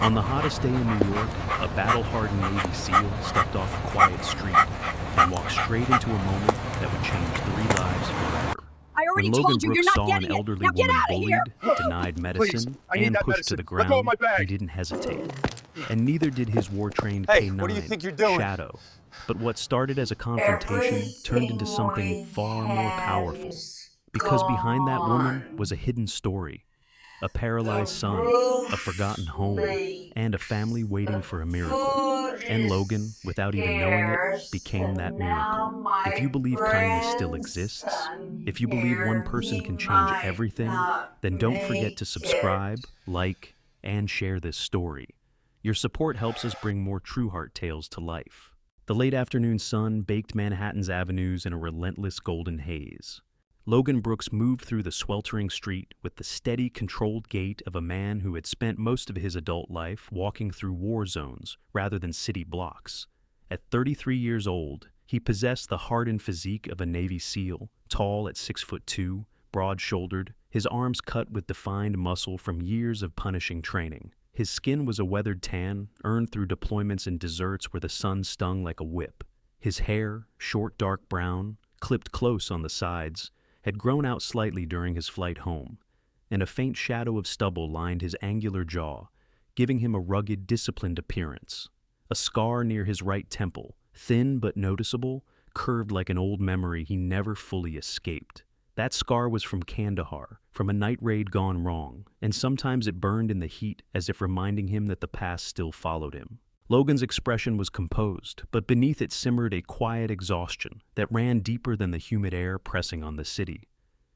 On the hottest day in New York, a battle-hardened Navy SEAL stepped off a quiet street and walked straight into a moment that would change 3 lives forever. I already When Logan told you, you're Brooks not saw an getting it. elderly Now get woman out of here. bullied, denied medicine, I need and that pushed to medicine. the Let go of ground, my bag. he didn't hesitate. And neither did his war-trained Hey, K9, what do you think you're doing? Shadow. But what started as a confrontation turned into something far more powerful. Because behind that woman was a hidden story. A paralyzed son, a forgotten home, and a family waiting for a miracle. And Logan, without even knowing it, became that miracle. If you believe kindness still exists, if you believe one person can change everything, then don't forget to subscribe, like, and share this story. Your support helps us bring more true heart tales to life. The late afternoon sun baked Manhattan's avenues in a relentless golden haze. Logan Brooks moved through the sweltering street with the steady, controlled gait of a man who had spent most of his adult life walking through war zones rather than city blocks. At 33 years old, he possessed the hardened physique of a Navy SEAL, tall at 6'2", broad-shouldered, his arms cut with defined muscle from years of punishing training. His skin was a weathered tan, earned through deployments in deserts where the sun stung like a whip. His hair, short dark brown, clipped close on the sides, had grown out slightly during his flight home, and a faint shadow of stubble lined his angular jaw, giving him a rugged, disciplined appearance. A scar near his right temple, thin but noticeable, curved like an old memory he never fully escaped. That scar was from Kandahar, from a night raid gone wrong, and sometimes it burned in the heat as if reminding him that the past still followed him. Logan's expression was composed, but beneath it simmered a quiet exhaustion that ran deeper than the humid air pressing on the city.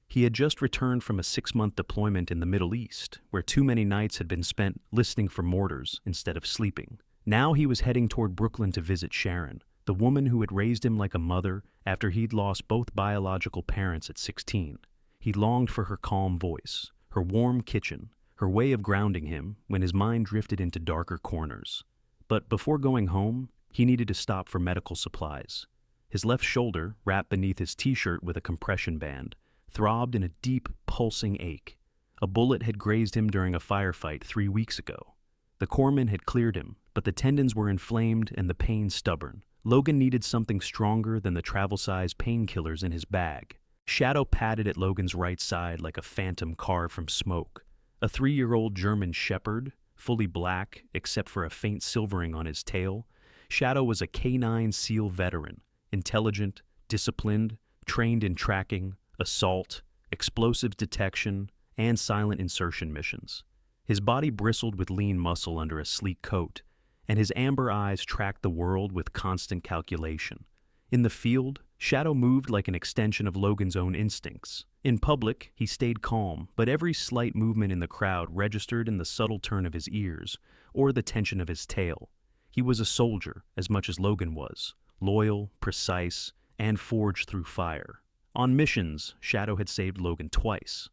He had just returned from a 6-month deployment in the Middle East, where too many nights had been spent listening for mortars instead of sleeping. Now he was heading toward Brooklyn to visit Sharon, the woman who had raised him like a mother after he'd lost both biological parents at 16. He longed for her calm voice, her warm kitchen, her way of grounding him when his mind drifted into darker corners. But before going home, he needed to stop for medical supplies. His left shoulder, wrapped beneath his t-shirt with a compression band, throbbed in a deep, pulsing ache. A bullet had grazed him during a firefight 3 weeks ago. The corpsman had cleared him, but the tendons were inflamed and the pain stubborn. Logan needed something stronger than the travel-size painkillers in his bag. Shadow padded at Logan's right side like a phantom carved from smoke. A 3-year-old German shepherd, fully black except for a faint silvering on his tail, Shadow was a K9 SEAL veteran, intelligent, disciplined, trained in tracking, assault, explosive detection, and silent insertion missions. His body bristled with lean muscle under a sleek coat, and his amber eyes tracked the world with constant calculation. In the field, Shadow moved like an extension of Logan's own instincts. In public, he stayed calm, but every slight movement in the crowd registered in the subtle turn of his ears or the tension of his tail. He was a soldier as much as Logan was, loyal, precise, and forged through fire. On missions, Shadow had saved Logan twice,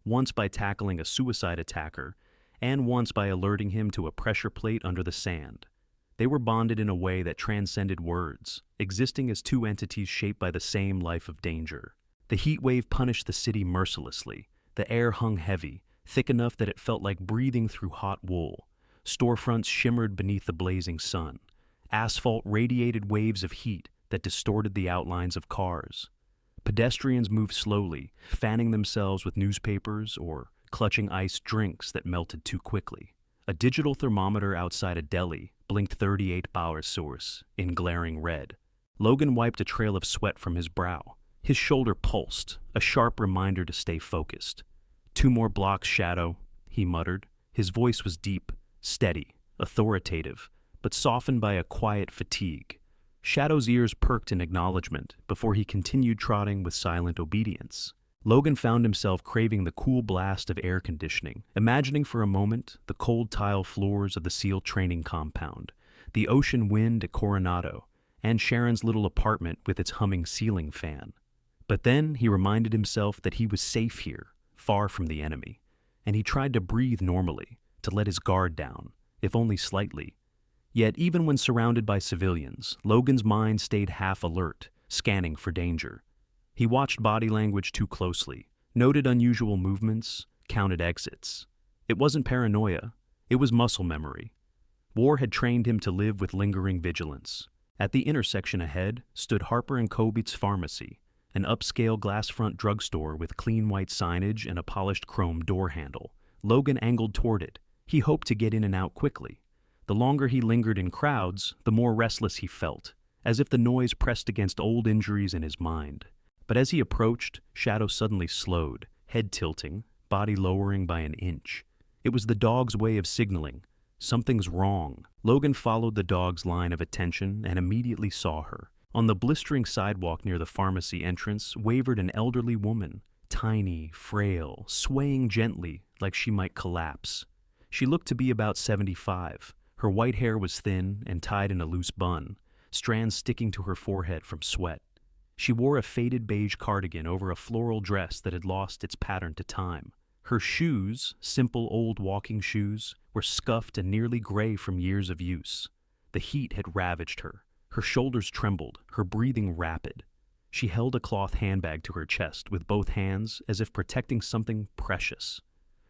once by tackling a suicide attacker, and once by alerting him to a pressure plate under the sand. They were bonded in a way that transcended words, existing as two entities shaped by the same life of danger. The heat wave punished the city mercilessly. The air hung heavy, thick enough that it felt like breathing through hot wool. Storefronts shimmered beneath the blazing sun. Asphalt radiated waves of heat that distorted the outlines of cars. Pedestrians moved slowly, fanning themselves with newspapers or clutching iced drinks that melted too quickly. A digital thermometer outside a deli blinked 38 source in glaring red. Logan wiped a trail of sweat from his brow. His shoulder pulsed, a sharp reminder to stay focused. 2 more blocks, Shadow, he muttered. His voice was deep, steady, authoritative, but softened by a quiet fatigue. Shadow's ears perked in acknowledgement before he continued trotting with silent obedience. Logan found himself craving the cool blast of air conditioning, imagining for a moment the cold tile floors of the SEAL training compound, the ocean wind at Coronado, and Sharon's little apartment with its humming ceiling fan. But then he reminded himself that he was safe here, far from the enemy, and he tried to breathe normally, to let his guard down, if only slightly. Yet even when surrounded by civilians, Logan's mind stayed half alert, scanning for danger. He watched body language too closely, noted unusual movements, counted exits. It wasn't paranoia, it was muscle memory. War had trained him to live with lingering vigilance. At the intersection ahead stood Harper & Cobe's Pharmacy, an upscale glass-front drugstore with clean white signage and a polished chrome door handle. Logan angled toward it. He hoped to get in and out quickly. The longer he lingered in crowds, the more restless he felt, as if the noise pressed against old injuries in his mind. But as he approached, Shadow suddenly slowed, head tilting, body lowering by an inch. It was the dog's way of signaling. Something's wrong. Logan followed the dog's line of attention and immediately saw her. On the blistering sidewalk near the pharmacy entrance wavered an elderly woman, tiny, frail, swaying gently like she might collapse. She looked to be about 75. Her white hair was thin and tied in a loose bun, strands sticking to her forehead from sweat. She wore a faded beige cardigan over a floral dress that had lost its pattern to time. Her shoes, simple old walking shoes, were scuffed and nearly gray from years of use. The heat had ravaged her. Her shoulders trembled, her breathing rapid. She held a cloth handbag to her chest with both hands as if protecting something precious.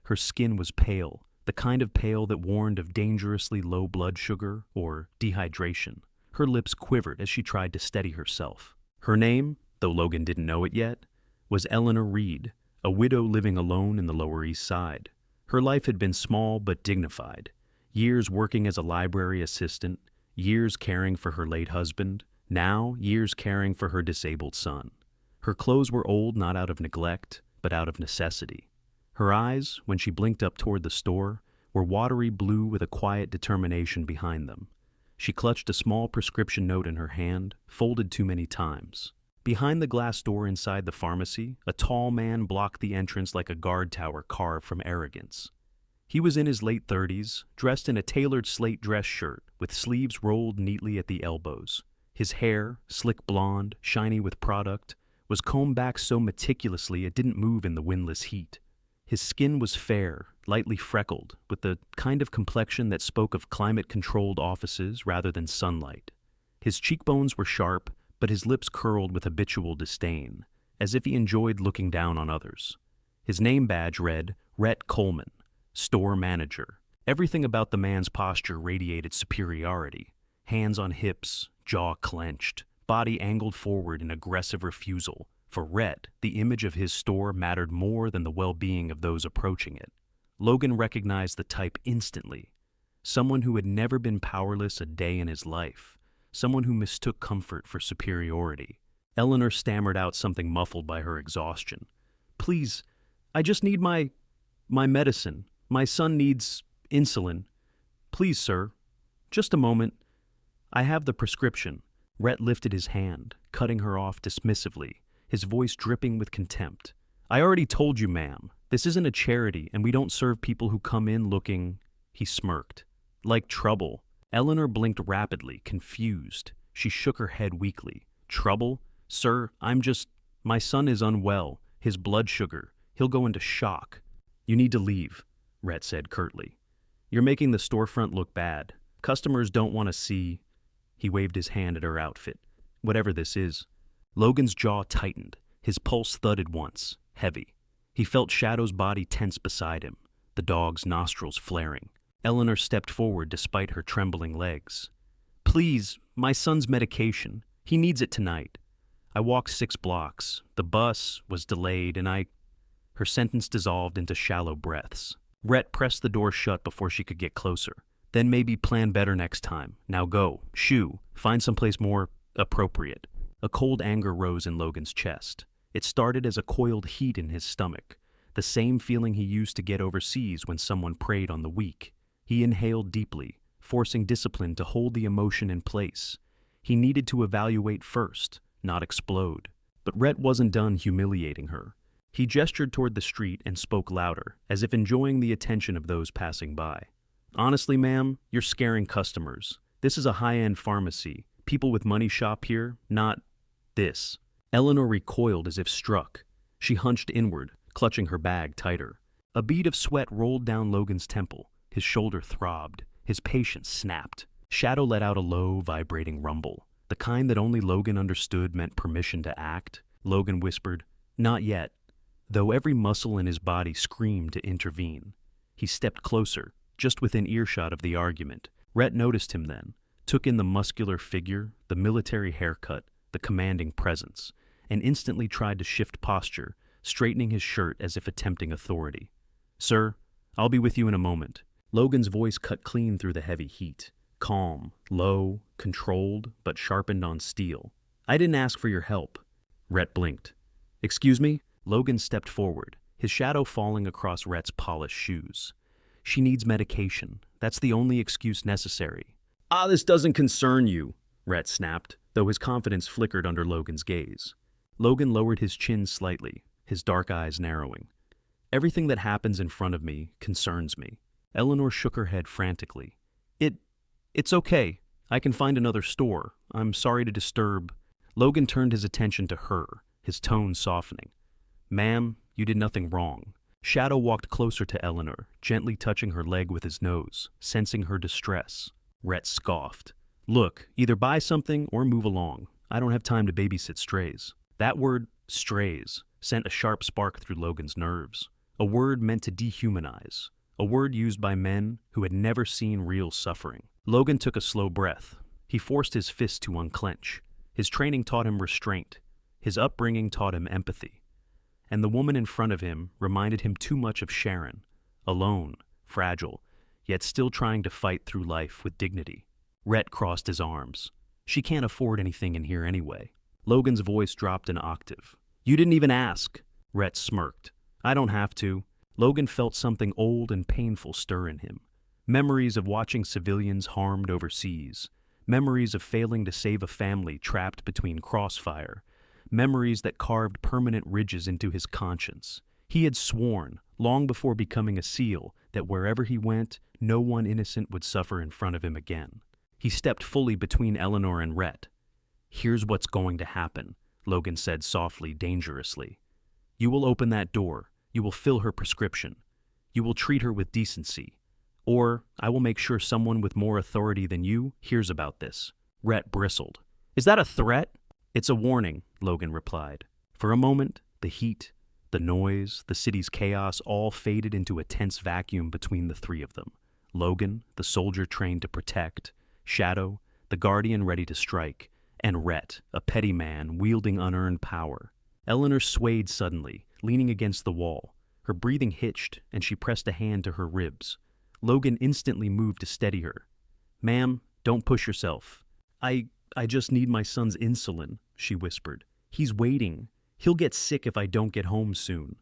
Her skin was pale, the kind of pale that warned of dangerously low blood sugar or dehydration. Her lips quivered as she tried to steady herself. Her name, though Logan didn't know it yet, was Eleanor Reed, a widow living alone in the Lower East Side. Her life had been small but dignified. Years working as a library assistant, years caring for her late husband, now years caring for her disabled son. Her clothes were old not out of neglect, but out of necessity. Her eyes, when she blinked up toward the store, were watery blue with a quiet determination behind them. She clutched a small prescription note in her hand, folded too many times. Behind the glass door inside the pharmacy, a tall man blocked the entrance like a guard tower carved from arrogance. He was in his late 30s, dressed in a tailored slate dress shirt with sleeves rolled neatly at the elbows. His hair, slick blonde, shiny with product, was combed back so meticulously it didn't move in the windless heat. His skin was fair, lightly freckled, with the kind of complexion that spoke of climate-controlled offices rather than sunlight. His cheekbones were sharp, but his lips curled with habitual disdain, as if he enjoyed looking down on others. His name badge read, Rhett Coleman, store manager. Everything about the man's posture radiated superiority. Hands on hips, jaw clenched, body angled forward in aggressive refusal. For Rhett, the image of his store mattered more than the well-being of those approaching it. Logan recognized the type instantly. Someone who had never been powerless a day in his life. Someone who mistook comfort for superiority. Eleanor stammered out something muffled by her exhaustion. "Please, I just need my medicine. My son needs insulin. Please, sir. Just a moment. I have the prescription." Rhett lifted his hand, cutting her off dismissively, his voice dripping with contempt. "I already told you, ma'am. This isn't a charity, and we don't serve people who come in looking," he smirked, "like trouble." Eleanor blinked rapidly, confused. She shook her head weakly. "Trouble? Sir, my son is unwell. His blood sugar. He'll go into shock." "You need to leave," Rhett said curtly. "You're making the storefront look bad. Customers don't want to see." He waved his hand at her outfit. "Whatever this is." Logan's jaw tightened. His pulse thudded once, heavy. He felt Shadow's body tense beside him, the dog's nostrils flaring. Eleanor stepped forward despite her trembling legs. "Please, my son's medication. He needs it tonight. I walked 6 blocks. The bus was delayed and Her sentence dissolved into shallow breaths. Rhett pressed the door shut before she could get closer. "Then maybe plan better next time. Now go. Shoo. Find someplace more appropriate." A cold anger rose in Logan's chest. It started as a coiled heat in his stomach, the same feeling he used to get overseas when someone preyed on the weak. He inhaled deeply, forcing discipline to hold the emotion in place. He needed to evaluate first, not explode. But Rhett wasn't done humiliating her. He gestured toward the street and spoke louder, as if enjoying the attention of those passing by. "Honestly, ma'am, you're scaring customers. This is a high-end pharmacy. People with money shop here, not this." Eleanor recoiled as if struck. She hunched inward, clutching her bag tighter. A bead of sweat rolled down Logan's temple. His shoulder throbbed. His patience snapped. Shadow let out a low, vibrating rumble, the kind that only Logan understood meant permission to act. Logan whispered, "Not yet," though every muscle in his body screamed to intervene. He stepped closer, just within earshot of the argument. Rhett noticed him then, took in the muscular figure, the military haircut, the commanding presence, and instantly tried to shift posture, straightening his shirt as if attempting authority. "Sir, I'll be with you in a moment." Logan's voice cut clean through the heavy heat. Calm, low, controlled, but sharpened on steel. "I didn't ask for your help." Rhett blinked. "Excuse me?" Logan stepped forward, his shadow falling across Rhett's polished shoes. "She needs medication. That's the only excuse necessary." This doesn't concern you," Rhett snapped, though his confidence flickered under Logan's gaze. Logan lowered his chin slightly, his dark eyes narrowing. "Everything that happens in front of me concerns me." Eleanor shook her head frantically. It's okay. I can find another store. I'm sorry to disturb." Logan turned his attention to her, his tone softening. "Ma'am, you did nothing wrong." Shadow walked closer to Eleanor, gently touching her leg with his nose, sensing her distress. Rhett scoffed. "Look, either buy something or move along. I don't have time to babysit strays." That word, strays, sent a sharp spark through Logan's nerves. A word meant to dehumanize. A word used by men who had never seen real suffering. Logan took a slow breath. He forced his fist to unclench. His training taught him restraint. His upbringing taught him empathy. And the woman in front of him reminded him too much of Sharon, alone, fragile, yet still trying to fight through life with dignity. Rhett crossed his arms. "She can't afford anything in here anyway." Logan's voice dropped an octave. "You didn't even ask." Rhett smirked. "I don't have to." Logan felt something old and painful stir in him. Memories of watching civilians harmed overseas. Memories of failing to save a family trapped between crossfire. Memories that carved permanent ridges into his conscience. He had sworn, long before becoming a SEAL, that wherever he went, no one innocent would suffer in front of him again. He stepped fully between Eleanor and Rhett. "Here's what's going to happen," Logan said softly, dangerously. "You will open that door. You will fill her prescription. You will treat her with decency. Or I will make sure someone with more authority than you hears about this." Rhett bristled. "Is that a threat?" "It's a warning," Logan replied. For a moment, the heat, the noise, the city's chaos all faded into a tense vacuum between the three of them. Logan, the soldier trained to protect, Shadow, the guardian ready to strike, and Rhett, a petty man wielding unearned power. Eleanor swayed suddenly, leaning against the wall. Her breathing hitched, and she pressed a hand to her ribs. Logan instantly moved to steady her. "Ma'am, don't push yourself." I just need my son's insulin," she whispered. "He's waiting. He'll get sick if I don't get home soon."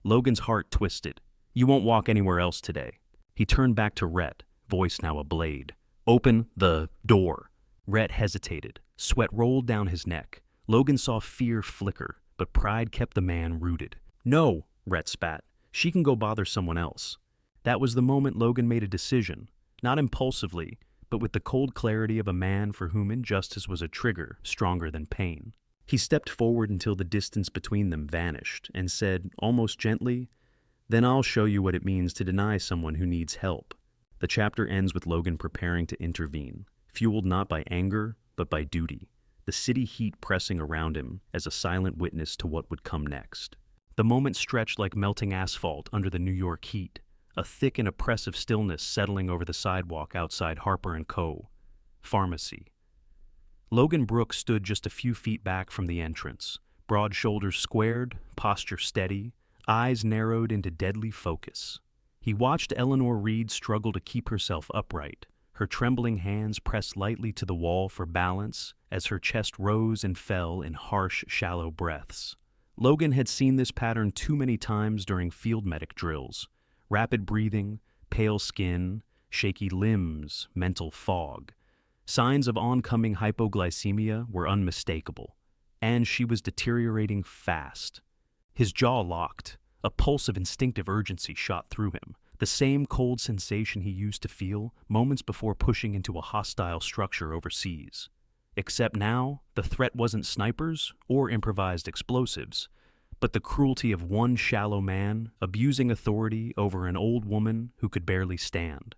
Logan's heart twisted. "You won't walk anywhere else today." He turned back to Rhett, voice now a blade. "Open the door." Rhett hesitated. Sweat rolled down his neck. Logan saw fear flicker, but pride kept the man rooted. "No," Rhett spat. "She can go bother someone else." That was the moment Logan made a decision, not impulsively, but with the cold clarity of a man for whom injustice was a trigger stronger than pain. He stepped forward until the distance between them vanished and said, almost gently, "Then I'll show you what it means to deny someone who needs help." The chapter ends with Logan preparing to intervene, fueled not by anger, but by duty, the city heat pressing around him as a silent witness to what would come next. The moment stretched like melting asphalt under the New York heat, a thick and oppressive stillness settling over the sidewalk outside Harper & Co. Pharmacy. Logan Brooks stood just a few feet back from the entrance, broad shoulders squared, posture steady, eyes narrowed into deadly focus. He watched Eleanor Reed struggle to keep herself upright, her trembling hands pressed lightly to the wall for balance as her chest rose and fell in harsh, shallow breaths. Logan had seen this pattern too many times during field medic drills. Rapid breathing, pale skin, shaky limbs, mental fog. Signs of oncoming hypoglycemia were unmistakable, and she was deteriorating fast. His jaw locked. A pulse of instinctive urgency shot through him, the same cold sensation he used to feel moments before pushing into a hostile structure overseas. Except now, the threat wasn't snipers or improvised explosives, but the cruelty of one shallow man abusing authority over an old woman who could barely stand.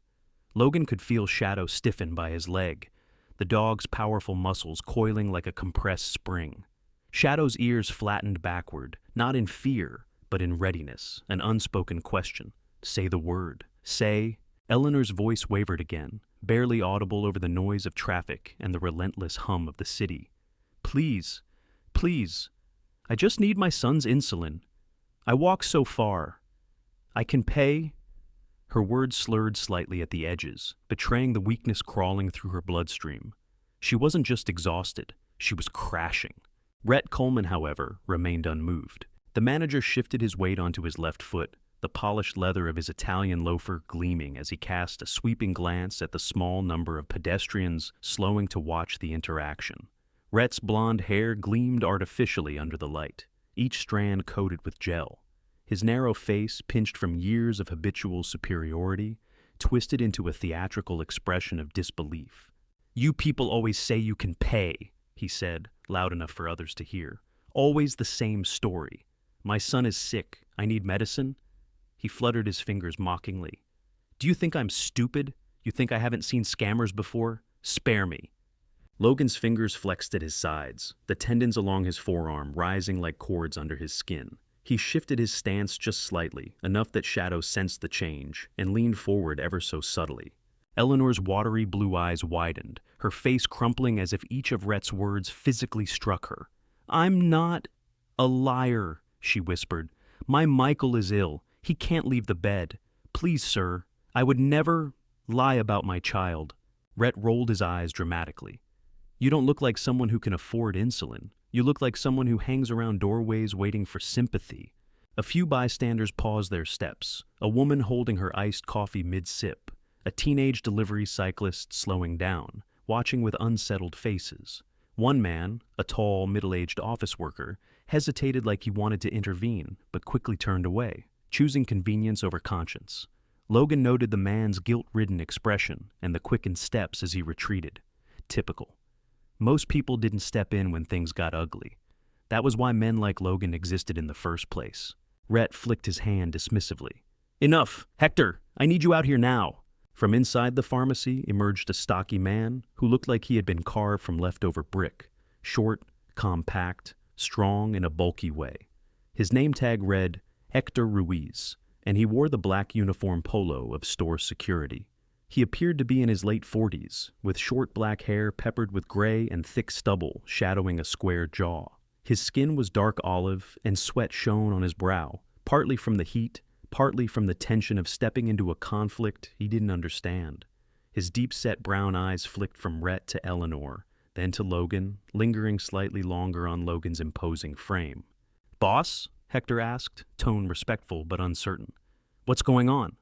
Logan could feel Shadow stiffen by his leg, the dog's powerful muscles coiling like a compressed spring. Shadow's ears flattened backward, not in fear, but in readiness, an unspoken question. Say the word. Say, Eleanor's voice wavered again, barely audible over the noise of traffic and the relentless hum of the city. Please, please, I just need my son's insulin. I walk so far. I can pay. Her words slurred slightly at the edges, betraying the weakness crawling through her bloodstream. She wasn't just exhausted, she was crashing. Rhett Coleman, however, remained unmoved. The manager shifted his weight onto his left foot, the polished leather of his Italian loafer gleaming as he cast a sweeping glance at the small number of pedestrians slowing to watch the interaction. Rhett's blonde hair gleamed artificially under the light, each strand coated with gel. His narrow face, pinched from years of habitual superiority, twisted into a theatrical expression of disbelief. "You people always say you can pay," he said, loud enough for others to hear. "Always the same story. My son is sick. I need medicine?" He fluttered his fingers mockingly. "Do you think I'm stupid? You think I haven't seen scammers before? Spare me." Logan's fingers flexed at his sides, the tendons along his forearm rising like cords under his skin. He shifted his stance just slightly, enough that Shadow sensed the change, and leaned forward ever so subtly. Eleanor's watery blue eyes widened, her face crumpling as if each of Rhett's words physically struck her. "I'm not a liar," she whispered. "My Michael is ill. He can't leave the bed. Please, sir, I would never lie about my child." Rhett rolled his eyes dramatically. "You don't look like someone who can afford insulin. You look like someone who hangs around doorways waiting for sympathy." A few bystanders paused their steps, a woman holding her iced coffee mid-sip, a teenage delivery cyclist slowing down, watching with unsettled faces. One man, a tall, middle-aged office worker, hesitated like he wanted to intervene, but quickly turned away, choosing convenience over conscience. Logan noted the man's guilt-ridden expression and the quickened steps as he retreated. Typical. Most people didn't step in when things got ugly. That was why men like Logan existed in the first place. Rhett flicked his hand dismissively. "Enough! Hector, I need you out here now!" From inside the pharmacy emerged a stocky man who looked like he had been carved from leftover brick, short, compact, strong in a bulky way. His name tag read Hector Ruiz, and he wore the black uniform polo of store security. He appeared to be in his late 40s, with short black hair peppered with gray and thick stubble shadowing a square jaw. His skin was dark olive, and sweat shone on his brow, partly from the heat, partly from the tension of stepping into a conflict he didn't understand. His deep-set brown eyes flicked from Rhett to Eleanor, then to Logan, lingering slightly longer on Logan's imposing frame. "Boss?" Hector asked, tone respectful but uncertain. "What's going on?"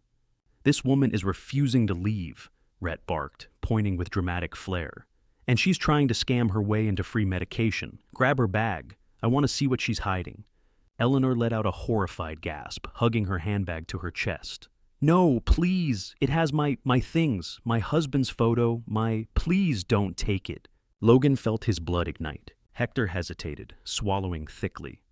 "This woman is refusing to leave," Rhett barked, pointing with dramatic flair. "And she's trying to scam her way into free medication. Grab her bag. I want to see what she's hiding." Eleanor let out a horrified gasp, hugging her handbag to her chest. "No, please. It has my things, my husband's photo, Please don't take it." Logan felt his blood ignite. Hector hesitated, swallowing thickly.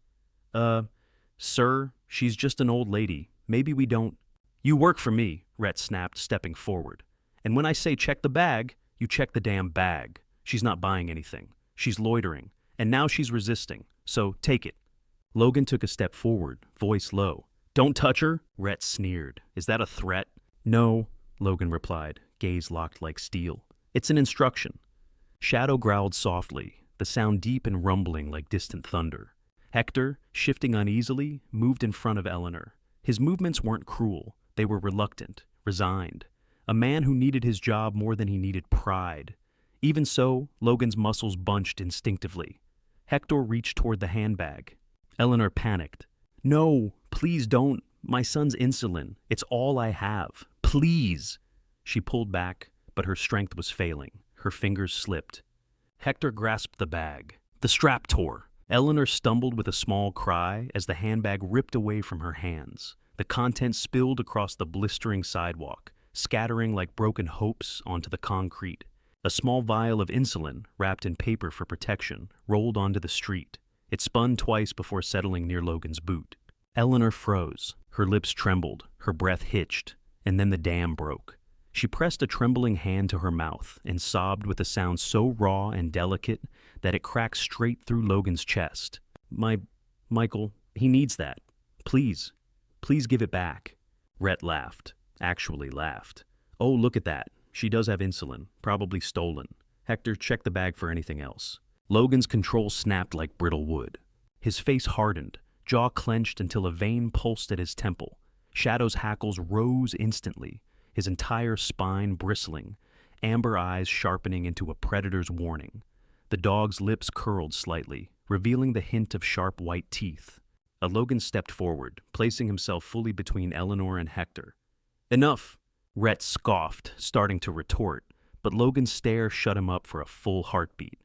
Sir, she's just an old lady. Maybe we don't—" "You work for me," Rhett snapped, stepping forward. "And when I say check the bag, you check the damn bag. She's not buying anything. She's loitering. And now she's resisting. So take it." Logan took a step forward, voice low. "Don't touch her?" Rhett sneered. "Is that a threat?" "No," Logan replied, gaze locked like steel. "It's an instruction." Shadow growled softly, the sound deep and rumbling like distant thunder. Hector, shifting uneasily, moved in front of Eleanor. His movements weren't cruel. They were reluctant, resigned. A man who needed his job more than he needed pride. Even so, Logan's muscles bunched instinctively. Hector reached toward the handbag. Eleanor panicked. "No, please don't. My son's insulin. It's all I have. Please." She pulled back, but her strength was failing. Her fingers slipped. Hector grasped the bag. The strap tore. Eleanor stumbled with a small cry as the handbag ripped away from her hands. The contents spilled across the blistering sidewalk, scattering like broken hopes onto the concrete. A small vial of insulin, wrapped in paper for protection, rolled onto the street. It spun twice before settling near Logan's boot. Eleanor froze. Her lips trembled, her breath hitched, and then the dam broke. She pressed a trembling hand to her mouth and sobbed with a sound so raw and delicate that it cracked straight through Logan's chest. Michael, he needs that. Please give it back." Rhett laughed, actually laughed. Oh, look at that. She does have insulin, probably stolen. Hector, check the bag for anything else. Logan's control snapped like brittle wood. His face hardened, jaw clenched until a vein pulsed at his temple. Shadow's hackles rose instantly, his entire spine bristling, amber eyes sharpening into a predator's warning. The dog's lips curled slightly, revealing the hint of sharp white teeth. Logan stepped forward, placing himself fully between Eleanor and Hector. Enough! Rhett scoffed, starting to retort, but Logan's stare shut him up for a full heartbeat.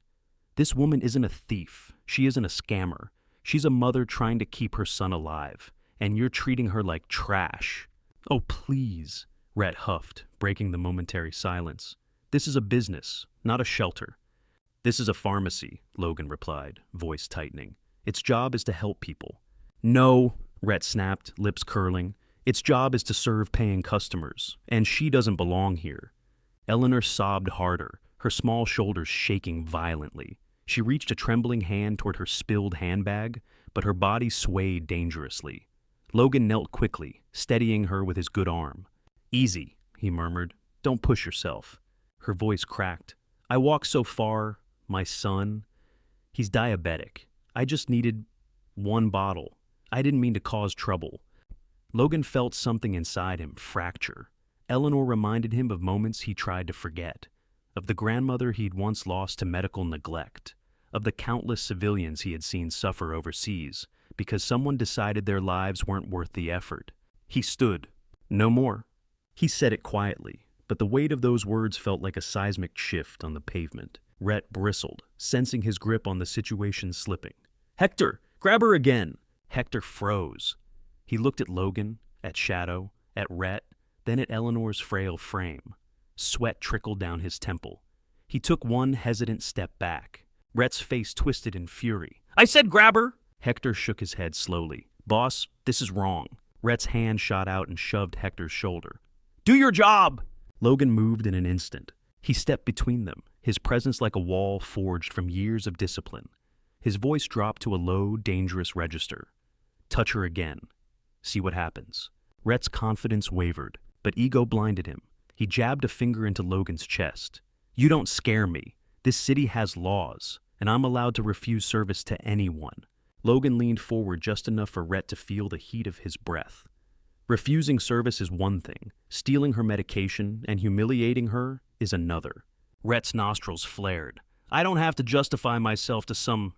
This woman isn't a thief. She isn't a scammer. She's a mother trying to keep her son alive, and you're treating her like trash. Oh, please, Rhett huffed, breaking the momentary silence. This is a business, not a shelter. This is a pharmacy, Logan replied, voice tightening. Its job is to help people. No, Rhett snapped, lips curling. Its job is to serve paying customers, and she doesn't belong here. Eleanor sobbed harder, her small shoulders shaking violently. She reached a trembling hand toward her spilled handbag, but her body swayed dangerously. Logan knelt quickly, steadying her with his good arm. Easy, he murmured. Don't push yourself. Her voice cracked. I walked so far. My son. He's diabetic. I just needed one bottle. I didn't mean to cause trouble. Logan felt something inside him fracture. Eleanor reminded him of moments he tried to forget, of the grandmother he'd once lost to medical neglect, of the countless civilians he had seen suffer overseas because someone decided their lives weren't worth the effort. He stood. No more. He said it quietly, but the weight of those words felt like a seismic shift on the pavement. Rhett bristled, sensing his grip on the situation slipping. Hector, grab her again! Hector froze. He looked at Logan, at Shadow, at Rhett, then at Eleanor's frail frame. Sweat trickled down his temple. He took one hesitant step back. Rhett's face twisted in fury. I said grab her! Hector shook his head slowly. Boss, this is wrong. Rhett's hand shot out and shoved Hector's shoulder. Do your job! Logan moved in an instant. He stepped between them, his presence like a wall forged from years of discipline. His voice dropped to a low, dangerous register. Touch her again. See what happens. Rhett's confidence wavered, but ego blinded him. He jabbed a finger into Logan's chest. You don't scare me. This city has laws, and I'm allowed to refuse service to anyone. Logan leaned forward just enough for Rhett to feel the heat of his breath. Refusing service is one thing. Stealing her medication and humiliating her is another. Rhett's nostrils flared. I don't have to justify myself to some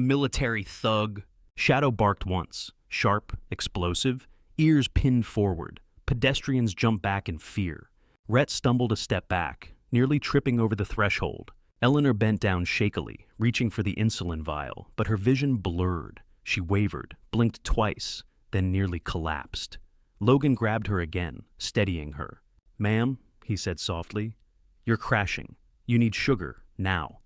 military thug. Shadow barked once, sharp, explosive, ears pinned forward. Pedestrians jumped back in fear. Rhett stumbled a step back, nearly tripping over the threshold. Eleanor bent down shakily, reaching for the insulin vial, but her vision blurred. She wavered, blinked twice, then nearly collapsed. Logan grabbed her again, steadying her. Ma'am, he said softly, you're crashing. You need sugar, now.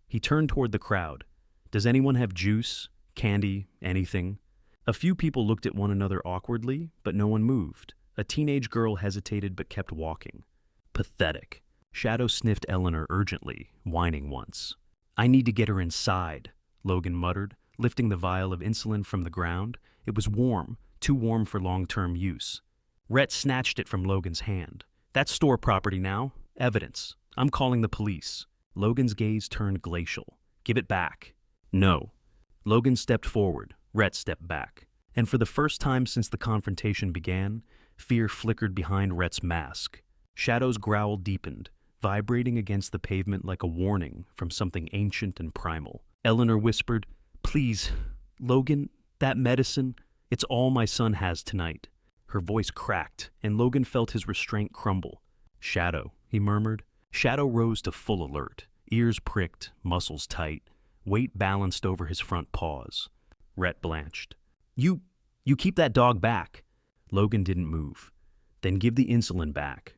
He turned toward the crowd. Does anyone have juice, candy, anything? A few people looked at one another awkwardly, but no one moved. A teenage girl hesitated but kept walking. Pathetic. Shadow sniffed Eleanor urgently, whining once. I need to get her inside, Logan muttered, lifting the vial of insulin from the ground. It was warm, too warm for long-term use. Rhett snatched it from Logan's hand. That's store property now. Evidence. I'm calling the police. Logan's gaze turned glacial. Give it back. No. Logan stepped forward. Rhett stepped back. And for the first time since the confrontation began, fear flickered behind Rhett's mask. Shadow's growl deepened, vibrating against the pavement like a warning from something ancient and primal. Eleanor whispered, Please, Logan, that medicine, it's all my son has tonight. Her voice cracked, and Logan felt his restraint crumble. Shadow, he murmured. Shadow rose to full alert, ears pricked, muscles tight, weight balanced over his front paws. Rhett blanched. You keep that dog back. Logan didn't move. Then give the insulin back.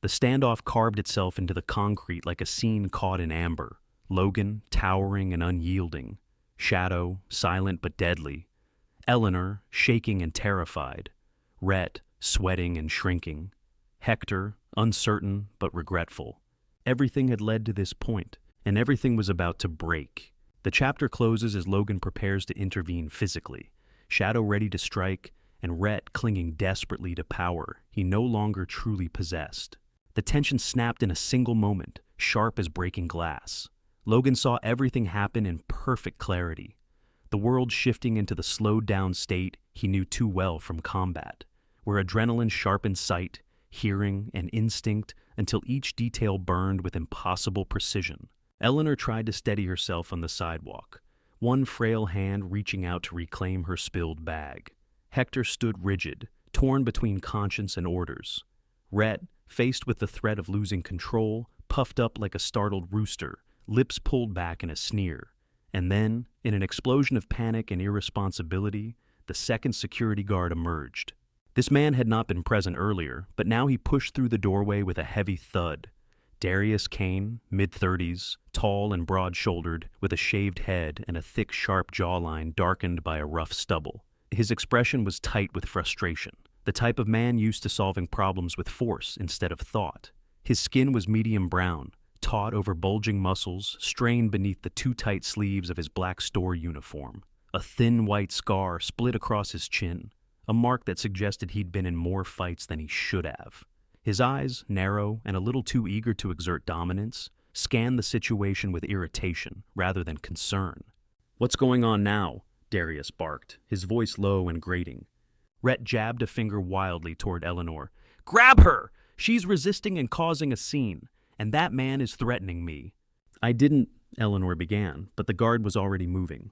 The standoff carved itself into the concrete like a scene caught in amber. Logan, towering and unyielding. Shadow, silent but deadly. Eleanor, shaking and terrified. Rhett, sweating and shrinking. Hector, uncertain but regretful. Everything had led to this point, and everything was about to break. The chapter closes as Logan prepares to intervene physically, Shadow ready to strike, and Rhett clinging desperately to power he no longer truly possessed. The tension snapped in a single moment, sharp as breaking glass. Logan saw everything happen in perfect clarity, the world shifting into the slowed-down state he knew too well from combat, where adrenaline sharpened sight, hearing, and instinct until each detail burned with impossible precision. Eleanor tried to steady herself on the sidewalk, one frail hand reaching out to reclaim her spilled bag. Hector stood rigid, torn between conscience and orders. Rhett, faced with the threat of losing control, puffed up like a startled rooster, lips pulled back in a sneer. And then, in an explosion of panic and irresponsibility, the second security guard emerged. This man had not been present earlier, but now he pushed through the doorway with a heavy thud. Darius Kane, mid-30s, tall and broad-shouldered, with a shaved head and a thick, sharp jawline darkened by a rough stubble. His expression was tight with frustration, the type of man used to solving problems with force instead of thought. His skin was medium brown, taut over bulging muscles, strained beneath the too tight sleeves of his black store uniform. A thin white scar split across his chin, a mark that suggested he'd been in more fights than he should have. His eyes, narrow and a little too eager to exert dominance, scanned the situation with irritation rather than concern. "What's going on now?" Darius barked, his voice low and grating. Rhett jabbed a finger wildly toward Eleanor. "Grab her! She's resisting and causing a scene, and that man is threatening me." "I didn't," Eleanor began, but the guard was already moving.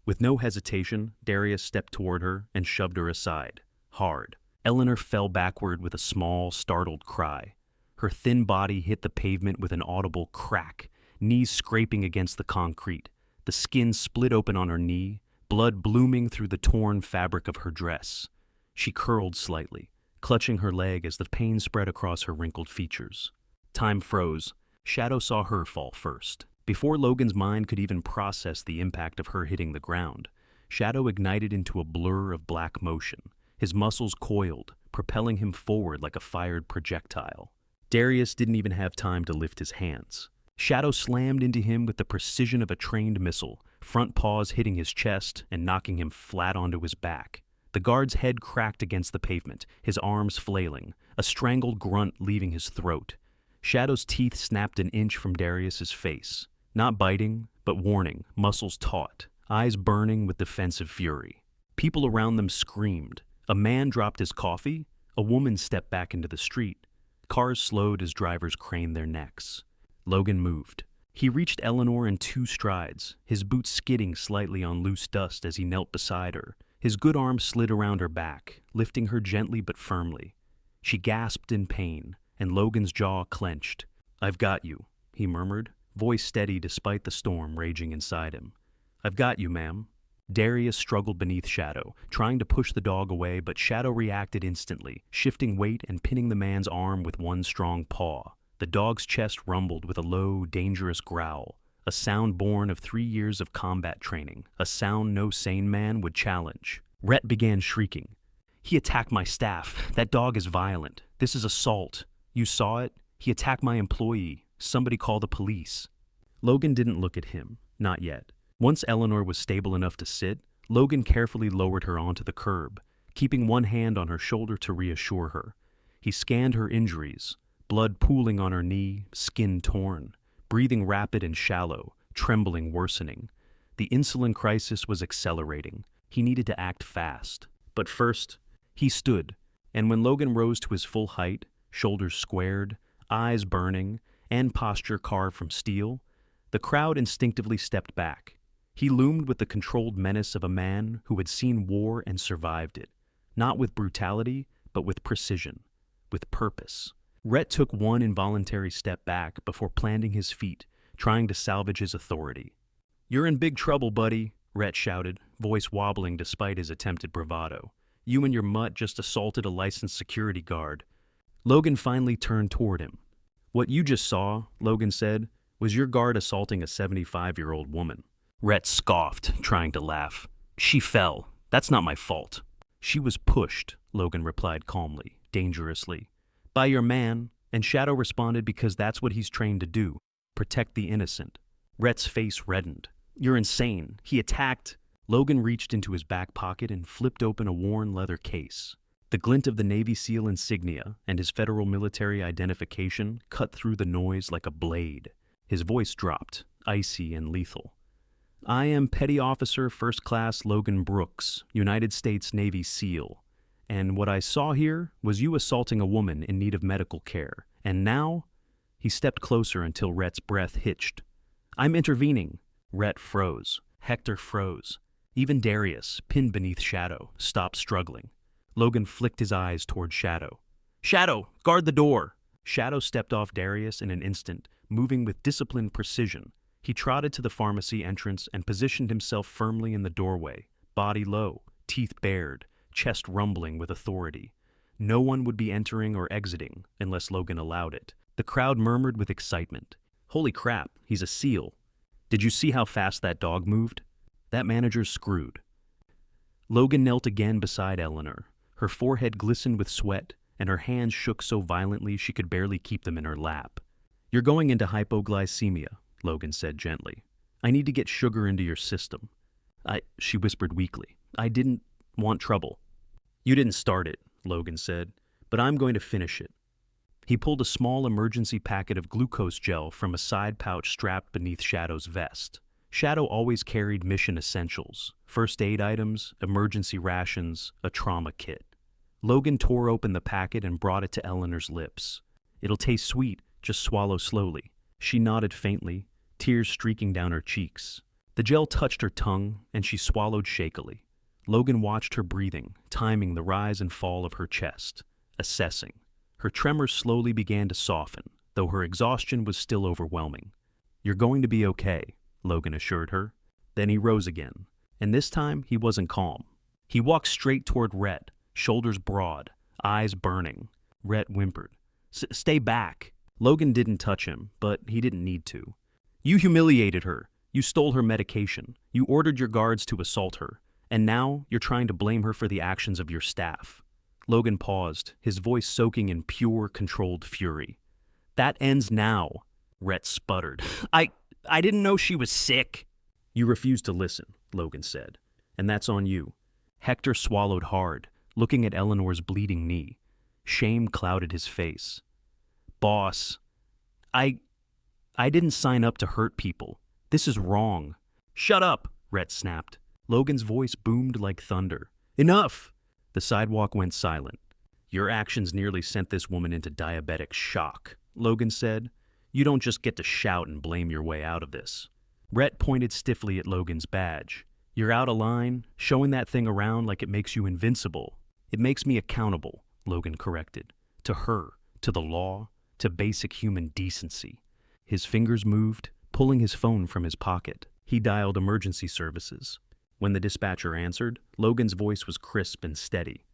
With no hesitation, Darius stepped toward her and shoved her aside, hard. Eleanor fell backward with a small, startled cry. Her thin body hit the pavement with an audible crack, knees scraping against the concrete. The skin split open on her knee, blood blooming through the torn fabric of her dress. She curled slightly, clutching her leg as the pain spread across her wrinkled features. Time froze. Shadow saw her fall first. Before Logan's mind could even process the impact of her hitting the ground, Shadow ignited into a blur of black motion. His muscles coiled, propelling him forward like a fired projectile. Darius didn't even have time to lift his hands. Shadow slammed into him with the precision of a trained missile, front paws hitting his chest and knocking him flat onto his back. The guard's head cracked against the pavement, his arms flailing, a strangled grunt leaving his throat. Shadow's teeth snapped an inch from Darius's face. Not biting, but warning, muscles taut, eyes burning with defensive fury. People around them screamed. A man dropped his coffee. A woman stepped back into the street. Cars slowed as drivers craned their necks. Logan moved. He reached Eleanor in 2 strides, his boots skidding slightly on loose dust as he knelt beside her. His good arm slid around her back, lifting her gently but firmly. She gasped in pain, and Logan's jaw clenched. "I've got you," he murmured, voice steady despite the storm raging inside him. "I've got you, ma'am." Darius struggled beneath Shadow, trying to push the dog away, but Shadow reacted instantly, shifting weight and pinning the man's arm with one strong paw. The dog's chest rumbled with a low, dangerous growl, a sound born of 3 years of combat training, a sound no sane man would challenge. Rhett began shrieking. "He attacked my staff. That dog is violent. This is assault. You saw it? He attacked my employee. Somebody call the police." Logan didn't look at him, not yet. Once Eleanor was stable enough to sit, Logan carefully lowered her onto the curb, keeping one hand on her shoulder to reassure her. He scanned her injuries, blood pooling on her knee, skin torn, breathing rapid and shallow, trembling worsening. The insulin crisis was accelerating. He needed to act fast. But first, he stood, and when Logan rose to his full height, shoulders squared, eyes burning, and posture carved from steel, the crowd instinctively stepped back. He loomed with the controlled menace of a man who had seen war and survived it, not with brutality, but with precision, with purpose. Rhett took one involuntary step back before planting his feet, trying to salvage his authority. "You're in big trouble, buddy," Rhett shouted, voice wobbling despite his attempted bravado. "You and your mutt just assaulted a licensed security guard." Logan finally turned toward him. "What you just saw," Logan said, "was your guard assaulting a 75-year-old woman." Rhett scoffed, trying to laugh. "She fell. That's not my fault." "She was pushed," Logan replied calmly, dangerously. "By your man," and Shadow responded because that's what he's trained to do, protect the innocent. Rhett's face reddened. "You're insane. He attacked." Logan reached into his back pocket and flipped open a worn leather case. The glint of the Navy SEAL insignia and his federal military identification cut through the noise like a blade. His voice dropped, icy and lethal. I am Petty Officer First Class Logan Brooks, United States Navy SEAL. And what I saw here was you assaulting a woman in need of medical care. And now? He stepped closer until Rhett's breath hitched. I'm intervening. Rhett froze. Hector froze. Even Darius, pinned beneath Shadow, stopped struggling. Logan flicked his eyes toward Shadow. Shadow, guard the door! Shadow stepped off Darius in an instant, moving with disciplined precision. He trotted to the pharmacy entrance and positioned himself firmly in the doorway, body low, teeth bared, chest rumbling with authority. No one would be entering or exiting unless Logan allowed it. The crowd murmured with excitement. Holy crap, he's a SEAL. Did you see how fast that dog moved? That manager's screwed. Logan knelt again beside Eleanor. Her forehead glistened with sweat, and her hands shook so violently she could barely keep them in her lap. You're going into hypoglycemia, Logan said gently. I need to get sugar into your system. She whispered weakly. I didn't want trouble. You didn't start it, Logan said, but I'm going to finish it. He pulled a small emergency packet of glucose gel from a side pouch strapped beneath Shadow's vest. Shadow always carried mission essentials, first aid items, emergency rations, a trauma kit. Logan tore open the packet and brought it to Eleanor's lips. It'll taste sweet, just swallow slowly. She nodded faintly, tears streaking down her cheeks. The gel touched her tongue, and she swallowed shakily. Logan watched her breathing, timing the rise and fall of her chest, assessing. Her tremors slowly began to soften, though her exhaustion was still overwhelming. You're going to be okay, Logan assured her. Then he rose again, and this time he wasn't calm. He walked straight toward Rhett, shoulders broad, eyes burning. Rhett whimpered. Stay back. Logan didn't touch him, but he didn't need to. You humiliated her. You stole her medication. You ordered your guards to assault her. And now you're trying to blame her for the actions of your staff. Logan paused, his voice soaking in pure, controlled fury. That ends now, Rhett sputtered. I didn't know she was sick. You refused to listen, Logan said. And that's on you. Hector swallowed hard, looking at Eleanor's bleeding knee. Shame clouded his face. Boss, I didn't sign up to hurt people. This is wrong. Shut up, Rhett snapped. Logan's voice boomed like thunder. Enough! The sidewalk went silent. Your actions nearly sent this woman into diabetic shock, Logan said. You don't just get to shout and blame your way out of this. Rhett pointed stiffly at Logan's badge. You're out of line, showing that thing around like it makes you invincible. It makes me accountable, Logan corrected. To her, to the law, to basic human decency. His fingers moved, pulling his phone from his pocket. He dialed emergency services. When the dispatcher answered, Logan's voice was crisp and steady.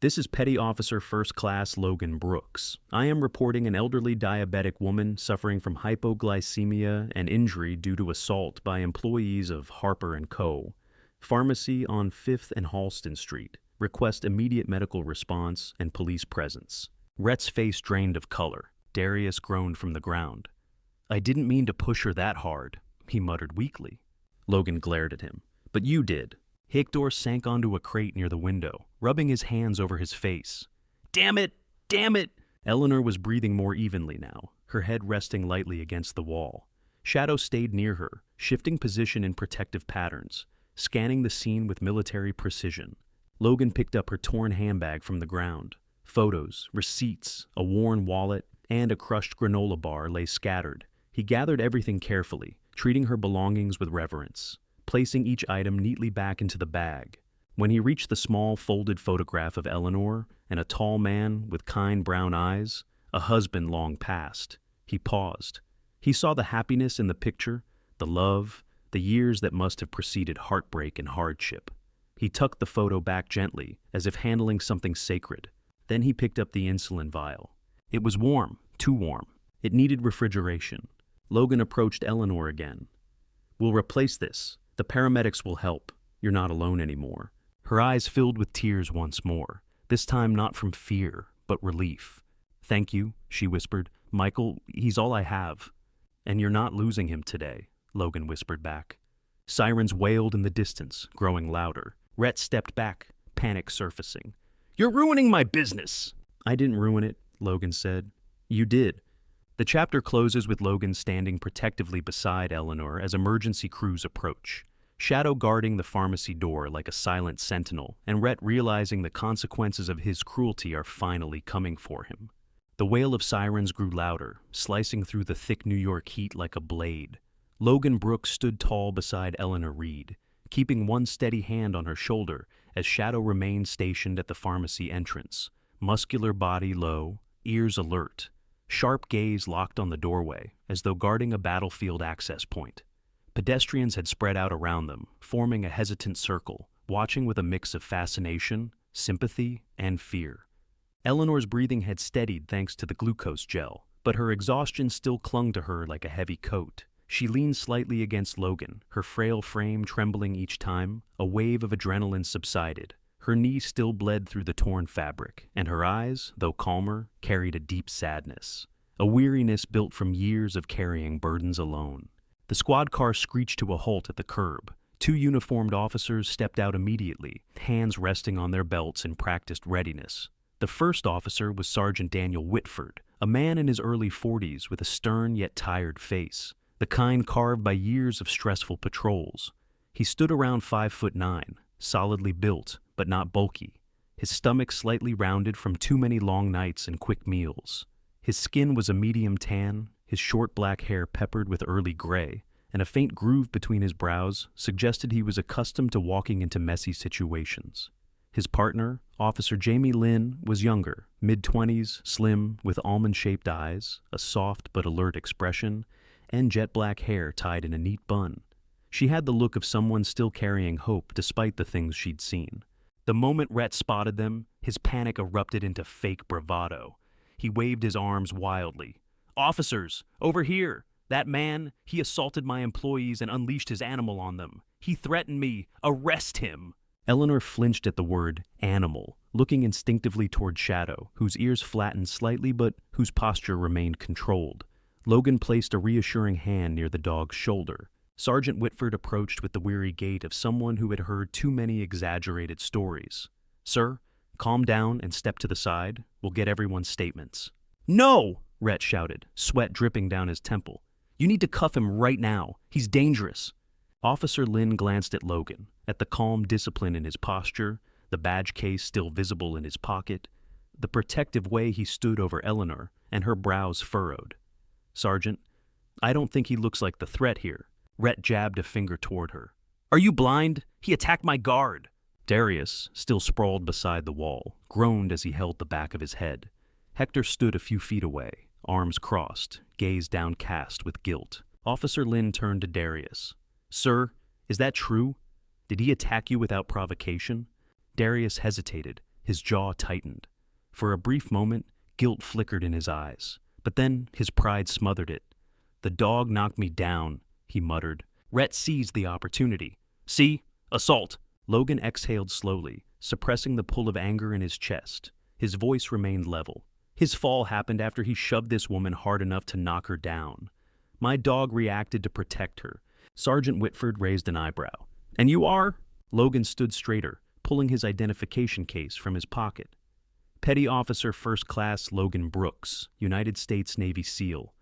This is Petty Officer First Class Logan Brooks. I am reporting an elderly diabetic woman suffering from hypoglycemia and injury due to assault by employees of Harper & Co. Pharmacy on 5th and Halston Street. Request immediate medical response and police presence. Rhett's face drained of color. Darius groaned from the ground. I didn't mean to push her that hard, he muttered weakly. Logan glared at him. But you did. Hector sank onto a crate near the window, rubbing his hands over his face. Damn it! Damn it! Eleanor was breathing more evenly now, her head resting lightly against the wall. Shadow stayed near her, shifting position in protective patterns, scanning the scene with military precision. Logan picked up her torn handbag from the ground. Photos, receipts, a worn wallet, and a crushed granola bar lay scattered. He gathered everything carefully, treating her belongings with reverence, placing each item neatly back into the bag. When he reached the small folded photograph of Eleanor and a tall man with kind brown eyes, a husband long past, he paused. He saw the happiness in the picture, the love, the years that must have preceded heartbreak and hardship. He tucked the photo back gently, as if handling something sacred. Then he picked up the insulin vial. It was warm, too warm. It needed refrigeration. Logan approached Eleanor again. We'll replace this. The paramedics will help. You're not alone anymore. Her eyes filled with tears once more, this time not from fear, but relief. Thank you, she whispered. Michael, he's all I have. And you're not losing him today, Logan whispered back. Sirens wailed in the distance, growing louder. Rhett stepped back, panic surfacing. You're ruining my business. I didn't ruin it, Logan said. You did. The chapter closes with Logan standing protectively beside Eleanor as emergency crews approach, Shadow guarding the pharmacy door like a silent sentinel, and Rhett realizing the consequences of his cruelty are finally coming for him. The wail of sirens grew louder, slicing through the thick New York heat like a blade. Logan Brooks stood tall beside Eleanor Reed, keeping one steady hand on her shoulder as Shadow remained stationed at the pharmacy entrance, muscular body low, ears alert, sharp gaze locked on the doorway as though guarding a battlefield access point. Pedestrians had spread out around them, forming a hesitant circle, watching with a mix of fascination, sympathy, and fear. Eleanor's breathing had steadied thanks to the glucose gel, but her exhaustion still clung to her like a heavy coat. She leaned slightly against Logan, her frail frame trembling each time. A wave of adrenaline subsided. Her knee still bled through the torn fabric, and her eyes, though calmer, carried a deep sadness, a weariness built from years of carrying burdens alone. The squad car screeched to a halt at the curb. Two uniformed officers stepped out immediately, hands resting on their belts in practiced readiness. The first officer was Sergeant Daniel Whitford, a man in his early 40s with a stern yet tired face, the kind carved by years of stressful patrols. He stood around 5'9", solidly built, but not bulky, his stomach slightly rounded from too many long nights and quick meals. His skin was a medium tan, his short black hair peppered with early gray, and a faint groove between his brows suggested he was accustomed to walking into messy situations. His partner, Officer Jamie Lynn, was younger, mid-20s, slim, with almond-shaped eyes, a soft but alert expression, and jet-black hair tied in a neat bun. She had the look of someone still carrying hope despite the things she'd seen. The moment Rhett spotted them, his panic erupted into fake bravado. He waved his arms wildly. "Officers, over here! That man, he assaulted my employees and unleashed his animal on them. He threatened me. Arrest him!" Eleanor flinched at the word animal, looking instinctively toward Shadow, whose ears flattened slightly but whose posture remained controlled. Logan placed a reassuring hand near the dog's shoulder. Sergeant Whitford approached with the weary gait of someone who had heard too many exaggerated stories. "Sir, calm down and step to the side. We'll get everyone's statements." "No!" Rhett shouted, sweat dripping down his temple. "You need to cuff him right now. He's dangerous." Officer Lynn glanced at Logan, at the calm discipline in his posture, the badge case still visible in his pocket, the protective way he stood over Eleanor, and her brows furrowed. "Sergeant, I don't think he looks like the threat here." Rhett jabbed a finger toward her. "Are you blind? He attacked my guard." Darius, still sprawled beside the wall, groaned as he held the back of his head. Hector stood a few feet away, arms crossed, gaze downcast with guilt. Officer Lynn turned to Darius. "Sir, is that true? Did he attack you without provocation?" Darius hesitated, his jaw tightened. For a brief moment, guilt flickered in his eyes, but then his pride smothered it. "The dog knocked me down," he muttered. Rhett seized the opportunity. "See? Assault!" Logan exhaled slowly, suppressing the pull of anger in his chest. His voice remained level. "His fall happened after he shoved this woman hard enough to knock her down. My dog reacted to protect her." Sergeant Whitford raised an eyebrow. "And you are?" Logan stood straighter, pulling his identification case from his pocket. "Petty Officer First Class Logan Brooks, United States Navy SEAL.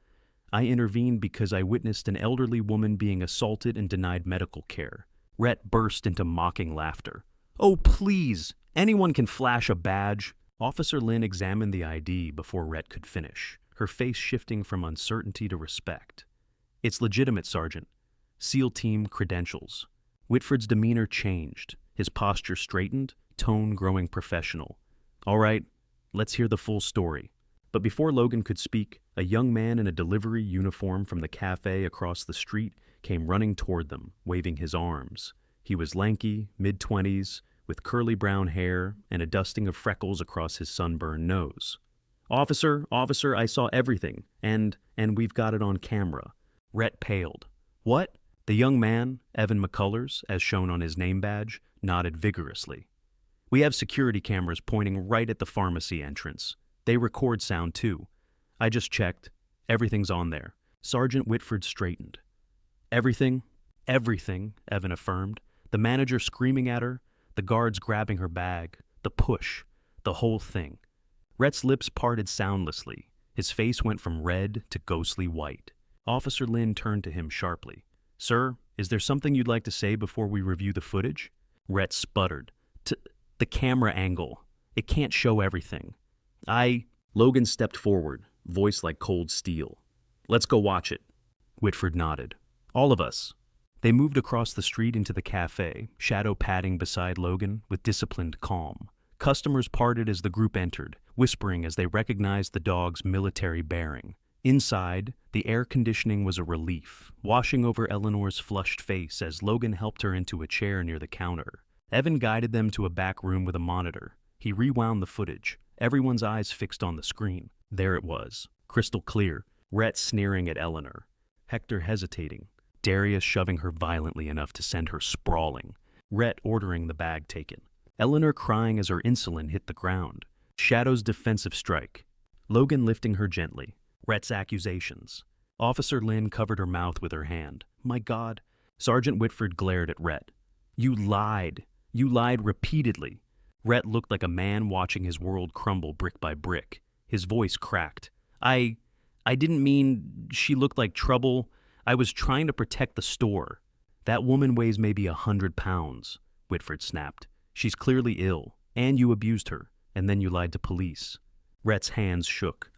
I intervened because I witnessed an elderly woman being assaulted and denied medical care." Rhett burst into mocking laughter. "Oh, please! Anyone can flash a badge." Officer Lynn examined the ID before Rhett could finish, her face shifting from uncertainty to respect. "It's legitimate, Sergeant. SEAL team credentials." Whitford's demeanor changed, his posture straightened, tone growing professional. "All right, let's hear the full story." But before Logan could speak, a young man in a delivery uniform from the cafe across the street came running toward them, waving his arms. He was lanky, mid-20s, with curly brown hair and a dusting of freckles across his sunburned nose. Officer, I saw everything, and we've got it on camera." Rhett paled. "What?" The young man, Evan McCullers, as shown on his name badge, nodded vigorously. "We have security cameras pointing right at the pharmacy entrance. They record sound too. I just checked. Everything's on there." Sergeant Whitford straightened. "Everything?" "Everything," Evan affirmed. "The manager screaming at her, the guards grabbing her bag, the push, The whole thing. Rhett's lips parted soundlessly. His face went from red to ghostly white. Officer Lin turned to him sharply. "Sir, is there something you'd like to say before we review the footage?" Rhett sputtered. The camera angle. It can't show everything." Logan stepped forward, voice like cold steel. "Let's go watch it." Whitford nodded. "All of us." They moved across the street into the cafe, Shadow padding beside Logan with disciplined calm. Customers parted as the group entered, whispering as they recognized the dog's military bearing. Inside, the air conditioning was a relief, washing over Eleanor's flushed face as Logan helped her into a chair near the counter. Evan guided them to a back room with a monitor. He rewound the footage, everyone's eyes fixed on the screen. There it was, crystal clear, Rhett sneering at Eleanor, Hector hesitating, Darius shoving her violently enough to send her sprawling, Rhett ordering the bag taken, Eleanor crying as her insulin hit the ground, Shadow's defensive strike, Logan lifting her gently, Rhett's accusations. Officer Lin covered her mouth with her hand. "My God." Sergeant Whitford glared at Rhett. "You lied. You lied repeatedly." Rhett looked like a man watching his world crumble brick by brick. His voice cracked. I didn't mean she looked like trouble. I was trying to protect the store." "That woman weighs maybe 100 pounds, Whitford snapped. "She's clearly ill, and you abused her, and then you lied to police." Rhett's hands shook.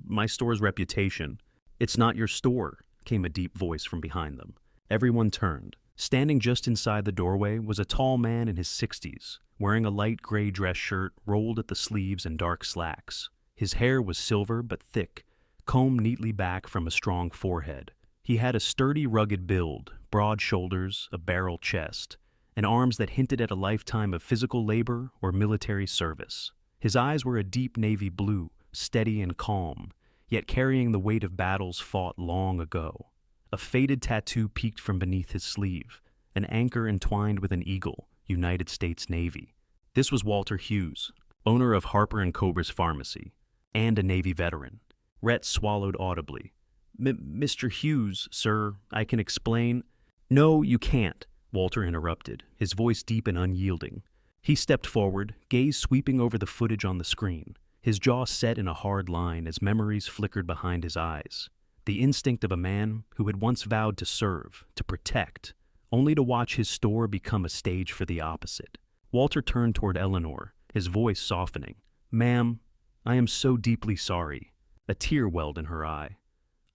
My store's reputation." "It's not your store," came a deep voice from behind them. Everyone turned. Standing just inside the doorway was a tall man in his 60s, wearing a light gray dress shirt rolled at the sleeves and dark slacks. His hair was silver but thick, combed neatly back from a strong forehead. He had a sturdy, rugged build, broad shoulders, a barrel chest, and arms that hinted at a lifetime of physical labor or military service. His eyes were a deep navy blue, steady and calm, yet carrying the weight of battles fought long ago. A faded tattoo peeked from beneath his sleeve, an anchor entwined with an eagle, United States Navy. This was Walter Hughes, owner of Harper & Cobra's Pharmacy, and a Navy veteran. Rhett swallowed audibly. "Mr. Hughes, sir, I can explain." "No, you can't," Walter interrupted, his voice deep and unyielding. He stepped forward, gaze sweeping over the footage on the screen, his jaw set in a hard line as memories flickered behind his eyes. The instinct of a man who had once vowed to serve, to protect, only to watch his store become a stage for the opposite. Walter turned toward Eleanor, his voice softening. "Ma'am, I am so deeply sorry." A tear welled in her eye.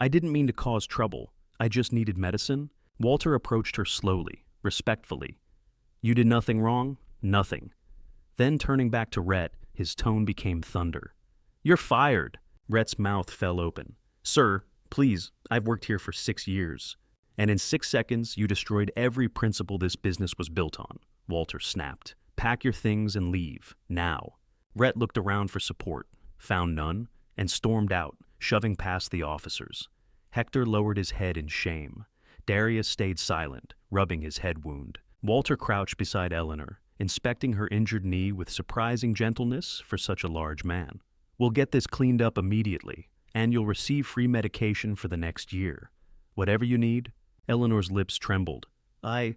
"I didn't mean to cause trouble. I just needed medicine." Walter approached her slowly, respectfully. "You did nothing wrong?" "Nothing." Then turning back to Rhett, his tone became thunder. "You're fired." Rhett's mouth fell open. "Sir, please, I've worked here for 6 years. And in 6 seconds, you destroyed every principle this business was built on," Walter snapped. "Pack your things and leave, now." Rhett looked around for support, found none, and stormed out, shoving past the officers. Hector lowered his head in shame. Darius stayed silent, rubbing his head wound. Walter crouched beside Eleanor, inspecting her injured knee with surprising gentleness for such a large man. "We'll get this cleaned up immediately, and you'll receive free medication for the next year. Whatever you need." Eleanor's lips trembled. I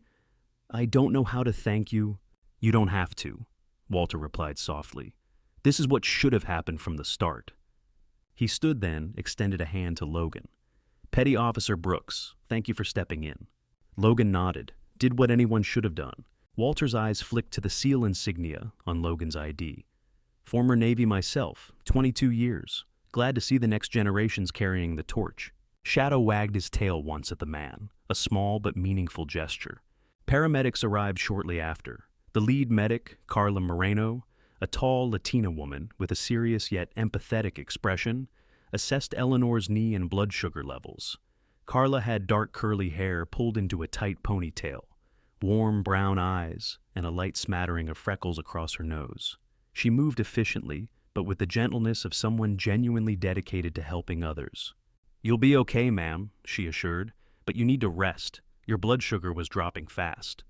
don't know how to thank you." "You don't have to," Walter replied softly. "This is what should have happened from the start." He stood then, extended a hand to Logan. "Petty Officer Brooks, thank you for stepping in." Logan nodded, did what anyone should have done. Walter's eyes flicked to the SEAL insignia on Logan's ID. "Former Navy myself, 22 years. Glad to see the next generations carrying the torch." Shadow wagged his tail once at the man, a small but meaningful gesture. Paramedics arrived shortly after. The lead medic, Carla Moreno, a tall Latina woman with a serious yet empathetic expression, assessed Eleanor's knee and blood sugar levels. Carla had dark curly hair pulled into a tight ponytail, warm brown eyes, and a light smattering of freckles across her nose. She moved efficiently, but with the gentleness of someone genuinely dedicated to helping others. "You'll be okay, ma'am," she assured, "but you need to rest. Your blood sugar was dropping fast."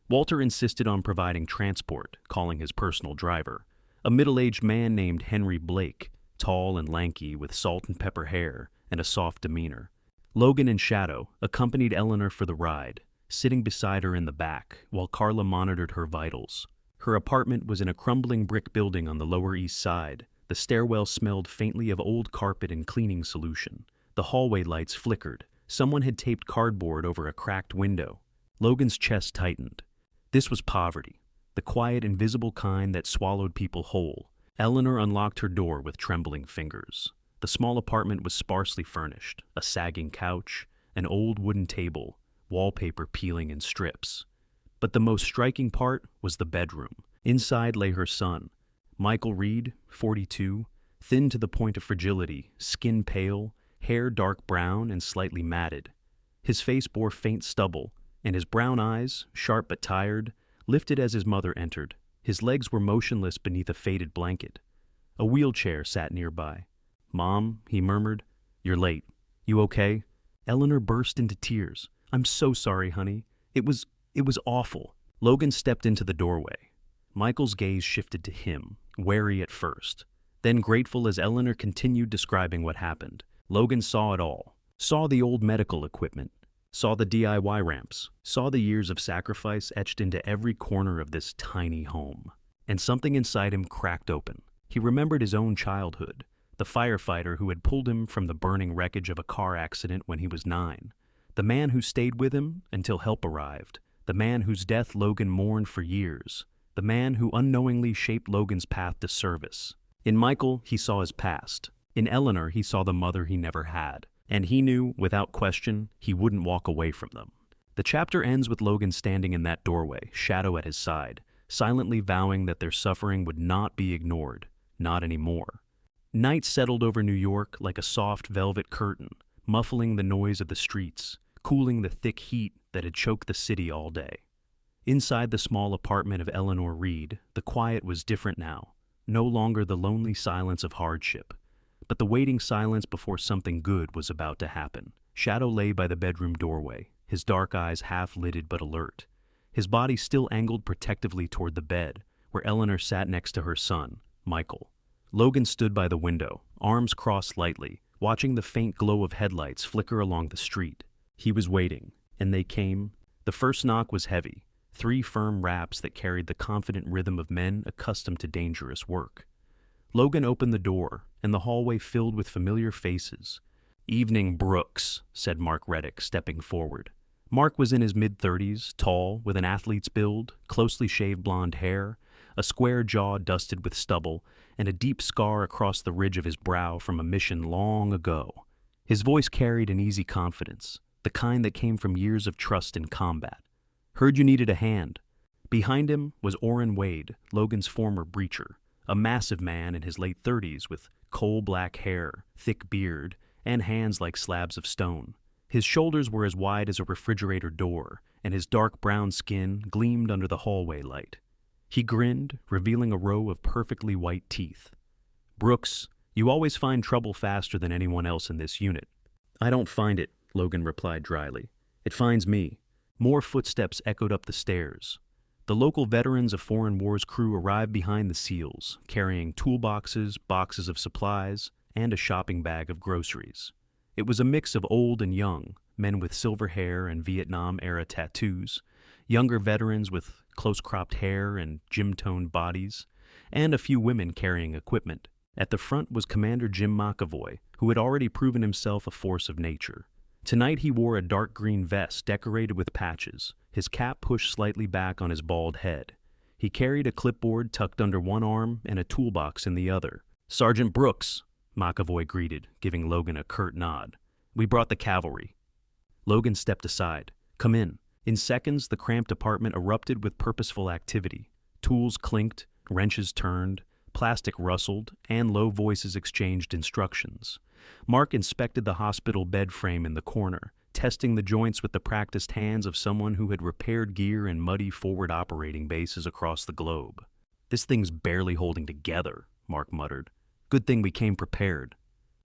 Walter insisted on providing transport, calling his personal driver, a middle-aged man named Henry Blake, tall and lanky with salt and pepper hair and a soft demeanor. Logan and Shadow accompanied Eleanor for the ride, sitting beside her in the back while Carla monitored her vitals. Her apartment was in a crumbling brick building on the Lower East Side. The stairwell smelled faintly of old carpet and cleaning solution. The hallway lights flickered. Someone had taped cardboard over a cracked window. Logan's chest tightened. This was poverty, the quiet, invisible kind that swallowed people whole. Eleanor unlocked her door with trembling fingers. The small apartment was sparsely furnished, a sagging couch, an old wooden table, wallpaper peeling in strips. But the most striking part was the bedroom. Inside lay her son, Michael Reed, 42, thin to the point of fragility, skin pale, hair dark brown and slightly matted. His face bore faint stubble, and his brown eyes, sharp but tired, lifted as his mother entered. His legs were motionless beneath a faded blanket. A wheelchair sat nearby. "Mom," he murmured, "you're late. You okay?" Eleanor burst into tears. "I'm so sorry, honey. It was awful." Logan stepped into the doorway. Michael's gaze shifted to him, wary at first. Then grateful as Eleanor continued describing what happened. Logan saw it all. Saw the old medical equipment. Saw the DIY ramps. Saw the years of sacrifice etched into every corner of this tiny home. And something inside him cracked open. He remembered his own childhood. The firefighter who had pulled him from the burning wreckage of a car accident when he was 9. The man who stayed with him until help arrived. The man whose death Logan mourned for years. The man who unknowingly shaped Logan's path to service. In Michael, he saw his past. In Eleanor, he saw the mother he never had. And he knew, without question, he wouldn't walk away from them. The chapter ends with Logan standing in that doorway, shadow at his side, silently vowing that their suffering would not be ignored, not anymore. Night settled over New York like a soft velvet curtain, muffling the noise of the streets, cooling the thick heat that had choked the city all day. Inside the small apartment of Eleanor Reed, the quiet was different now, no longer the lonely silence of hardship, but the waiting silence before something good was about to happen. Shadow lay by the bedroom doorway, his dark eyes half-lidded but alert, his body still angled protectively toward the bed, where Eleanor sat next to her son, Michael. Logan stood by the window, arms crossed lightly, watching the faint glow of headlights flicker along the street. He was waiting, and they came. The first knock was heavy, 3 firm raps that carried the confident rhythm of men accustomed to dangerous work. Logan opened the door, and the hallway filled with familiar faces. "Evening, Brooks," said Mark Reddick, stepping forward. Mark was in his mid-30s, tall, with an athlete's build, closely shaved blonde hair, a square jaw dusted with stubble, and a deep scar across the ridge of his brow from a mission long ago. His voice carried an easy confidence, the kind that came from years of trust in combat. "Heard you needed a hand." Behind him was Orrin Wade, Logan's former breacher, a massive man in his late 30s with coal-black hair, thick beard, and hands like slabs of stone. His shoulders were as wide as a refrigerator door, and his dark brown skin gleamed under the hallway light. He grinned, revealing a row of perfectly white teeth. "Brooks, you always find trouble faster than anyone else in this unit." "I don't find it," Logan replied dryly. "It finds me." More footsteps echoed up the stairs. The local veterans of Foreign Wars crew arrived behind the seals, carrying toolboxes, boxes of supplies, and a shopping bag of groceries. It was a mix of old and young, men with silver hair and Vietnam-era tattoos, younger veterans with close-cropped hair and gym-toned bodies, and a few women carrying equipment. At the front was Commander Jim McAvoy, who had already proven himself a force of nature. Tonight he wore a dark green vest decorated with patches, his cap pushed slightly back on his bald head. He carried a clipboard tucked under one arm and a toolbox in the other. "Sergeant Brooks," McAvoy greeted, giving Logan a curt nod. "We brought the cavalry." Logan stepped aside. "Come in." In seconds, the cramped apartment erupted with purposeful activity. Tools clinked, wrenches turned, plastic rustled, and low voices exchanged instructions. Mark inspected the hospital bed frame in the corner, testing the joints with the practiced hands of someone who had repaired gear in muddy forward operating bases across the globe. "This thing's barely holding together," Mark muttered. "Good thing we came prepared."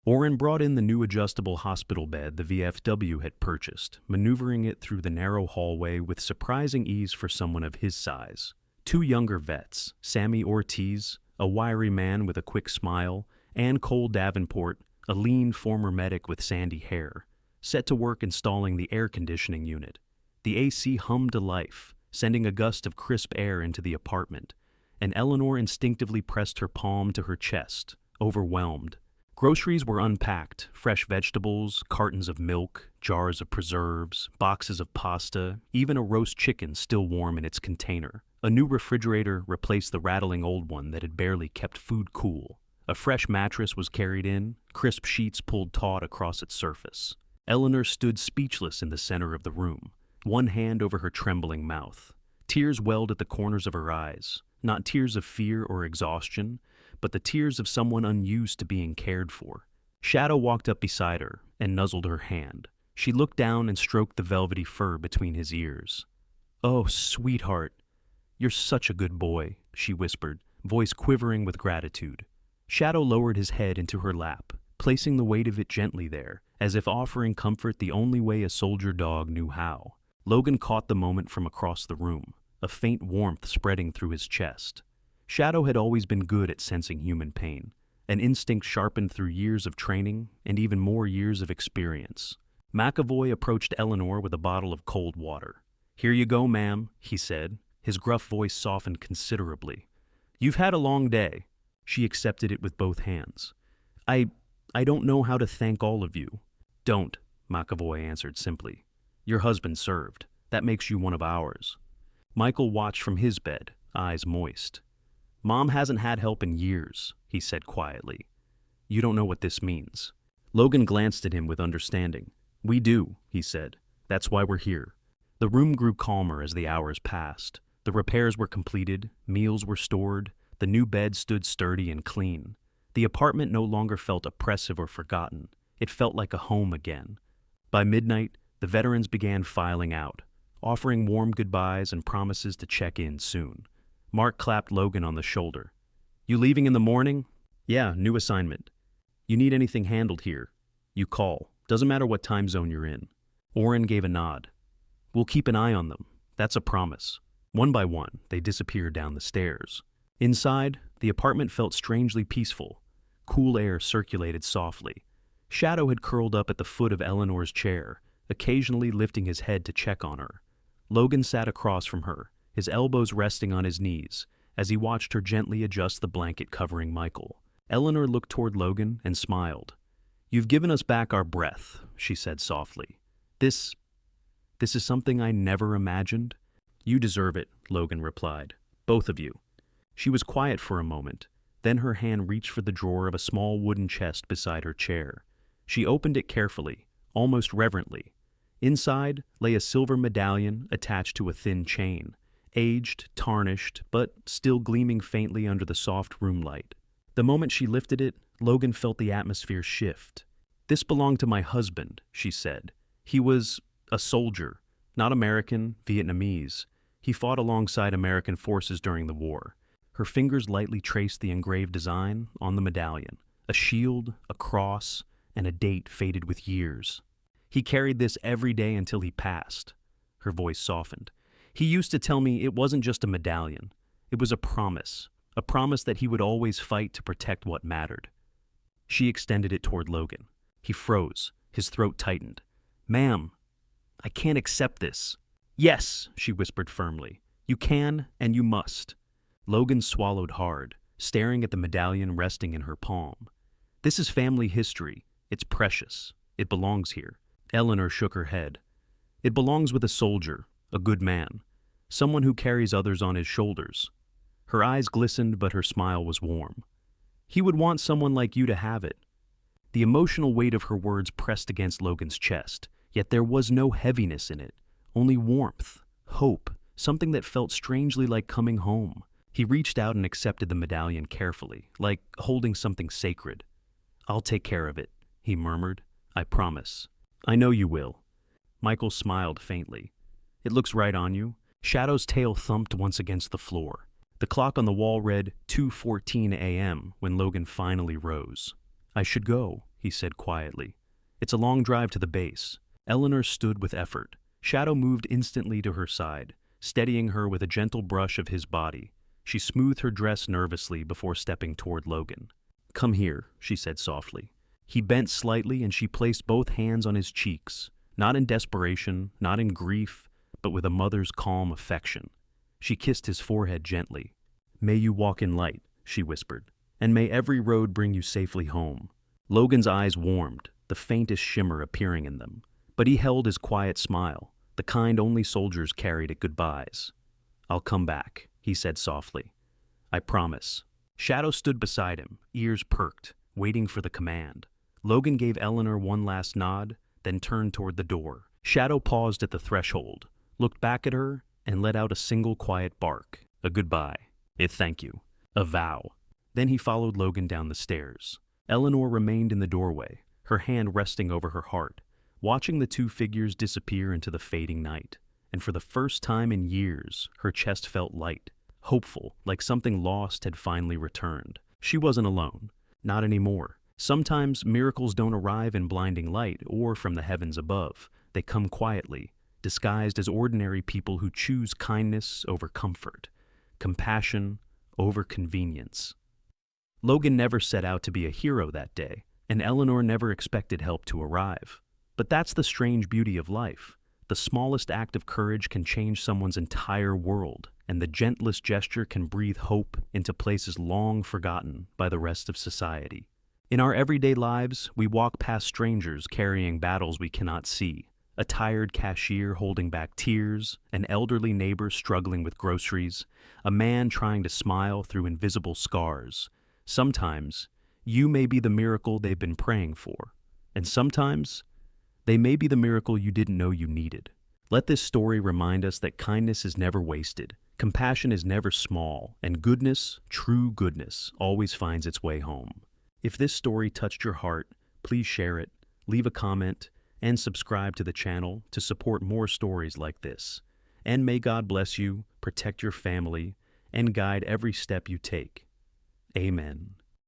Orrin brought in the new adjustable hospital bed the VFW had purchased, maneuvering it through the narrow hallway with surprising ease for someone of his size. 2 younger vets, Sammy Ortiz, a wiry man with a quick smile, and Cole Davenport, a lean former medic with sandy hair, set to work installing the air conditioning unit. The AC hummed to life, sending a gust of crisp air into the apartment, and Eleanor instinctively pressed her palm to her chest, overwhelmed. Groceries were unpacked, fresh vegetables, cartons of milk, jars of preserves, boxes of pasta, even a roast chicken still warm in its container. A new refrigerator replaced the rattling old one that had barely kept food cool. A fresh mattress was carried in, crisp sheets pulled taut across its surface. Eleanor stood speechless in the center of the room, one hand over her trembling mouth. Tears welled at the corners of her eyes, not tears of fear or exhaustion, but the tears of someone unused to being cared for. Shadow walked up beside her and nuzzled her hand. She looked down and stroked the velvety fur between his ears. "Oh, sweetheart, you're such a good boy," she whispered, voice quivering with gratitude. Shadow lowered his head into her lap, placing the weight of it gently there, as if offering comfort the only way a soldier dog knew how. Logan caught the moment from across the room, a faint warmth spreading through his chest. Shadow had always been good at sensing human pain, an instinct sharpened through years of training and even more years of experience. McAvoy approached Eleanor with a bottle of cold water. "Here you go, ma'am," he said, his gruff voice softened considerably. "You've had a long day." She accepted it with both hands. I don't know how to thank all of you." "Don't," McAvoy answered simply. "Your husband served. That makes you one of ours." Michael watched from his bed, eyes moist. "Mom hasn't had help in years," he said quietly. "You don't know what this means." Logan glanced at him with understanding. "We do," he said. "That's why we're here." The room grew calmer as the hours passed. The repairs were completed, meals were stored, the new bed stood sturdy and clean. The apartment no longer felt oppressive or forgotten. It felt like a home again. By midnight, the veterans began filing out, offering warm goodbyes and promises to check in soon. Mark clapped Logan on the shoulder. "You leaving in the morning?" "Yeah, new assignment." "You need anything handled here? You call. Doesn't matter what time zone you're in." Oren gave a nod. "We'll keep an eye on them. That's a promise." One by one, they disappeared down the stairs. Inside, the apartment felt strangely peaceful. Cool air circulated softly. Shadow had curled up at the foot of Eleanor's chair, occasionally lifting his head to check on her. Logan sat across from her, his elbows resting on his knees, as he watched her gently adjust the blanket covering Michael. Eleanor looked toward Logan and smiled. "You've given us back our breath," she said softly. This is something I never imagined." "You deserve it," Logan replied. "Both of you." She was quiet for a moment. Then her hand reached for the drawer of a small wooden chest beside her chair. She opened it carefully, almost reverently. Inside lay a silver medallion attached to a thin chain, aged, tarnished, but still gleaming faintly under the soft room light. The moment she lifted it, Logan felt the atmosphere shift. "This belonged to my husband," she said. "He was a soldier, not American, Vietnamese. He fought alongside American forces during the war." Her fingers lightly traced the engraved design on the medallion, a shield, a cross, and a date faded with years. "He carried this every day until he passed." Her voice softened. "He used to tell me it wasn't just a medallion. It was a promise that he would always fight to protect what mattered." She extended it toward Logan. He froze, his throat tightened. "Ma'am, I can't accept this." "Yes," she whispered firmly. "You can and you must." Logan swallowed hard, staring at the medallion resting in her palm. "This is family history. It's precious. It belongs here." Eleanor shook her head. "It belongs with a soldier, a good man, someone who carries others on his shoulders." Her eyes glistened, but her smile was warm. "He would want someone like you to have it." The emotional weight of her words pressed against Logan's chest, yet there was no heaviness in it, only warmth, hope, something that felt strangely like coming home. He reached out and accepted the medallion carefully, like holding something sacred. "I'll take care of it," he murmured. "I promise." "I know you will." Michael smiled faintly. "It looks right on you." Shadow's tail thumped once against the floor. The clock on the wall read 2:14 a.m. when Logan finally rose. "I should go," he said quietly. "It's a long drive to the base." Eleanor stood with effort. Shadow moved instantly to her side, steadying her with a gentle brush of his body. She smoothed her dress nervously before stepping toward Logan. "Come here," she said softly. He bent slightly and she placed both hands on his cheeks, not in desperation, not in grief, but with a mother's calm affection. She kissed his forehead gently. "May you walk in light," she whispered, "and may every road bring you safely home." Logan's eyes warmed, the faintest shimmer appearing in them, but he held his quiet smile, the kind only soldiers carried at goodbyes. "I'll come back," he said softly. "I promise." Shadow stood beside him, ears perked, waiting for the command. Logan gave Eleanor one last nod, then turned toward the door. Shadow paused at the threshold, looked back at her, and let out a single quiet bark. A goodbye. A thank you. A vow. Then he followed Logan down the stairs. Eleanor remained in the doorway, her hand resting over her heart, watching the two figures disappear into the fading night. And for the first time in years, her chest felt light, hopeful, like something lost had finally returned. She wasn't alone. Not anymore. Sometimes miracles don't arrive in blinding light or from the heavens above. They come quietly, disguised as ordinary people who choose kindness over comfort, compassion over convenience. Logan never set out to be a hero that day, and Eleanor never expected help to arrive. But that's the strange beauty of life. The smallest act of courage can change someone's entire world, and the gentlest gesture can breathe hope into places long forgotten by the rest of society. In our everyday lives, we walk past strangers carrying battles we cannot see. A tired cashier holding back tears, an elderly neighbor struggling with groceries, a man trying to smile through invisible scars. Sometimes, you may be the miracle they've been praying for, and sometimes, they may be the miracle you didn't know you needed. Let this story remind us that kindness is never wasted, compassion is never small, and goodness, true goodness, always finds its way home. If this story touched your heart, please share it, leave a comment, and subscribe to the channel to support more stories like this. And may God bless you, protect your family, and guide every step you take. Amen.